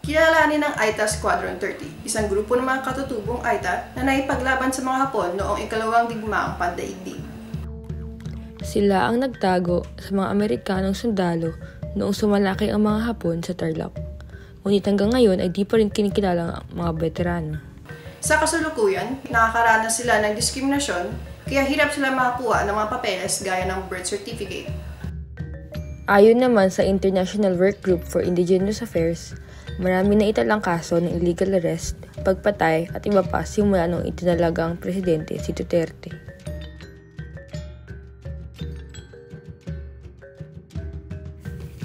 Kilalanin ng Aita Squadron 30, isang grupo ng mga katutubong Aita na naipaglaban sa mga Hapon noong ikalawang digmaang pandaigdig. Sila ang nagtago sa mga Amerikanong sundalo noong sumalaki ang mga Hapon sa Tarlac. Ngunit hanggang ngayon ay di pa rin kinikilala ang mga veterano. Sa kasalukuyan, nakakaranas sila ng diskriminasyon, kaya hirap sila makakuha ng mga papeles gaya ng birth certificate. Ayon naman sa International Workgroup for Indigenous Affairs, marami na italang kaso ng illegal arrest, pagpatay at iba pa simula noong itinalagang presidente si Duterte.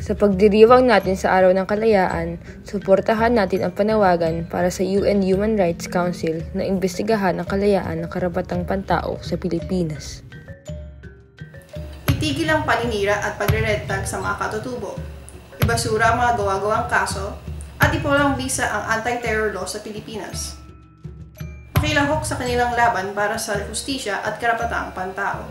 Sa pagdiriwang natin sa Araw ng Kalayaan, suportahan natin ang panawagan para sa UN Human Rights Council na imbestigahan ang kalayaan ng karapatang pantao sa Pilipinas. Itigil ang paninira at pagre-red tag sa mga katutubo. Ibasura ang mga gawa-gawang kaso at ipawalang bisa ang anti-terror law sa Pilipinas. Pakilahok sa kanilang laban para sa hustisya at karapatang pantao.